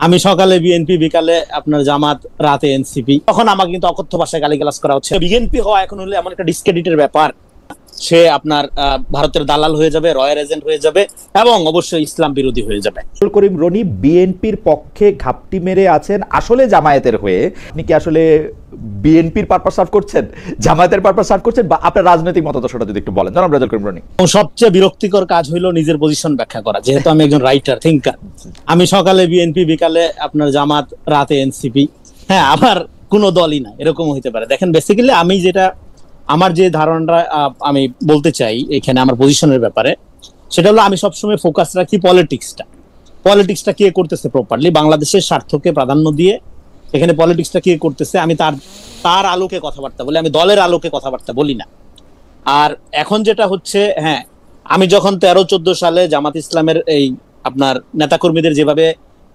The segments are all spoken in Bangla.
আমি সকালে বিএনপি, বিকালে আপনার জামাত, রাতে এনসিপি। তখন আমাকে কিন্তু অকথ্য ভাষায় গালিগালাজ করা হচ্ছে। বিএনপি হওয়া এখন হলে এমন একটা ডিসক্রেডিটের ব্যাপার, সে আপনার ভারতের দালাল হয়ে যাবে, রয়্যাল এজেন্ট হয়ে যাবে এবং অবশ্যই ইসলাম বিরোধী হয়ে যাবে। করিম রনি বিএনপির পক্ষে ঘাপটি মেরে আছেন আসলে জামায়াতের হয়ে। আপনি কি আসলে বিএনপির পারপাস সার্ভ করছেন, জামায়াতের পারপাস সার্ভ করছেন, বা আপনার রাজনৈতিক মতাদর্শটা যদি একটু বলেন জনাব রেজাউল করিম রনি। সবচেয়ে বিরক্তিকর কাজ হলো নিজের পজিশন ব্যাখ্যা করা, যেহেতু আমি একজন রাইটার থিঙ্কার। আমি সকালে বিএনপি, বিকালে আপনার জামাত, রাতে এনসিপি। হ্যাঁ, আবার কোনো দলই না, এরকম হইতে পারে। দেখেন, বেসিক্যালি আমি যেটা, আমার যে ধারণাটা আমি বলতে চাই এখানে আমার পজিশনের ব্যাপারে, সেটা হলো আমি সবসময় ফোকাস রাখি পলিটিক্সটা কে করতেছে প্রপারলি, বাংলাদেশের স্বার্থকে প্রাধান্য দিয়ে এখানে পলিটিক্সটা কে করতেছে আমি তার আলোকে কথাবার্তা বলি, আমি দলের আলোকে কথাবার্তা বলি না। আর এখন যেটা হচ্ছে, হ্যাঁ, আমি যখন 13-14 সালে জামাত ইসলামের এই আপনার নেতাকর্মীদের যেভাবে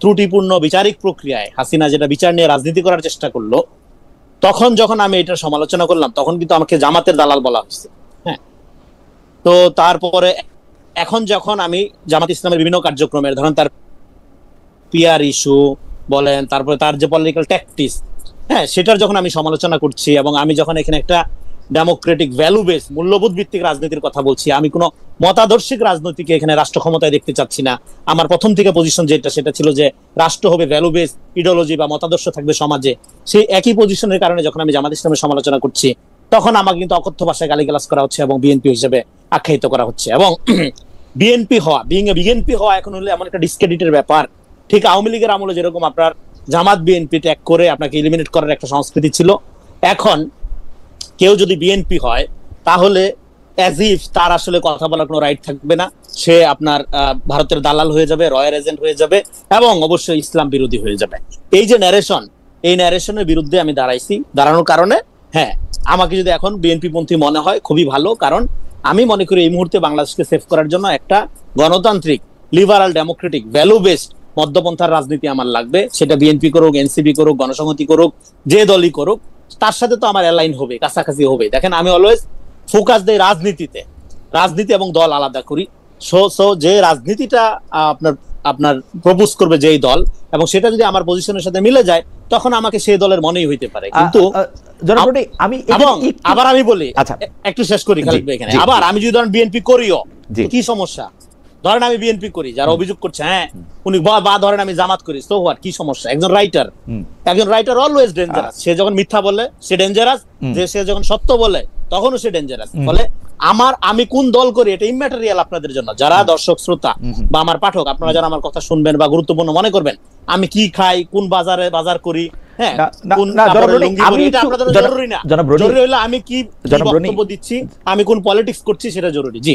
ত্রুটিপূর্ণ বিচারিক প্রক্রিয়ায় হাসিনা যেটা বিচার নিয়ে রাজনীতি করার চেষ্টা করলো, তখন যখন আমি এটার সমালোচনা করলাম, তখন কিন্তু আমাকে জামাতের দালাল বলা হয়েছে। হ্যাঁ, তো তারপরে এখন যখন আমি জামাত ইসলামের বিভিন্ন কার্যক্রমের, ধরেন তার পিআর ইস্যু বলেন, তারপরে তার যে পলিটিক্যাল ট্যাকটিক্স, হ্যাঁ, সেটার যখন আমি সমালোচনা করছি এবং আমি যখন এখানে একটা ডেমোক্রেটিক ভ্যালু বেস মূল্যবোধ ভিত্তিক রাজনীতির কথা বলছি, আমি কোনো মতাদর্শিক রাজনীতিকে এখানে রাষ্ট্র ক্ষমতায় দেখতে চাচ্ছি না। আমার প্রথম থেকে পজিশন সেটা ছিল যে রাষ্ট্র হবে ভ্যালু বেস, ইডিওলজি বা মতাদর্শ থাকবে সমাজে। সেই একই পজিশনের কারণে যখন আমি জামাত ইসলামের সমালোচনা করছি, তখন আমাকে কিন্তু অকথ্য ভাষায় গালিগালাজ করা হচ্ছে এবং বিএনপি হিসেবে আখ্যায়িত করা হচ্ছে। এবং বিএনপি হওয়া এখন হলে এমন একটা ডিসক্রেডিটের ব্যাপার। ঠিক আওয়ামী লীগের আমলে যেরকম আপনার জামাত বিএনপি ট্যাগ করে আপনাকে এলিমিনেট করার একটা সংস্কৃতি ছিল, এখন কেউ যদি বিএনপি হয় তাহলে অ্যাজ ইফ তার আসলে কথা বলার কোনো রাইট থাকবে না, সে আপনার ভারতের দালাল হয়ে যাবে, রয়্যাল এজেন্ট হয়ে যাবে এবং অবশ্যই ইসলাম বিরোধী হয়ে যাবে। এই যে ন্যারেশন, এই ন্যারেশনের বিরুদ্ধে আমি দাঁড়ানোর কারণে, হ্যাঁ, আমাকে যদি এখন বিএনপি পন্থী মনে হয় খুবই ভালো, কারণ আমি মনে করি এই মুহূর্তে বাংলাদেশকে সেভ করার জন্য একটা গণতান্ত্রিক, লিবারাল, ডেমোক্রেটিক, ভ্যালু বেসড মধ্যপন্থার রাজনীতি আমার লাগবে। সেটা বিএনপি করুক, এনসিপি করুক, গণসংহতি করুক, যে দলই করুক, তার সাথে তো আমার অ্যালাইন হবে, কাছাকাছি হবে। দেখেন, আমি অলওয়েজ ফোকাস দেই রাজনীতি এবং দল আলাদা করি। সো যে রাজনীতিটা আপনার প্রপোজ করবে যেই দল, এবং সেটা যদি আমার পজিশনের সাথে মিলে যায়, তখন আমাকে সেই দলের মনেই হইতে পারে। কিন্তু আবার আমি বলি, একটু শেষ করি খালিদ ভাই এখানে, আবার আমি যদি ধরেন বিএনপি করিও, কি সমস্যা? ধরেন আমি বিএনপি করি, যারা অভিযোগ করছে, হ্যাঁ উনি, বা ধরেন আমি জামাত করি, তো কি সমস্যা? একজন রাইটার অলওয়েজ ডেঞ্জারাস। সে যখন মিথ্যা বলে সে ডেঞ্জারাস, যে সে যখন সত্য বলে তখনও সে ডেঞ্জারাস। ফলে আমি কোন দল করি এটা ইম্যাটেরিয়াল আপনাদের জন্য, যারা দর্শক শ্রোতা বা আমার পাঠক, আপনারা যারা আমার কথা শুনবেন বা গুরুত্বপূর্ণ মনে করবেন, আমি কি খাই, কোন বাজার করি, হ্যাঁ, জরুরি না। জরুরি হলো আমি কি বক্তব্য দিচ্ছি, আমি কোন পলিটিক্স করছি, সেটা জরুরি। জি।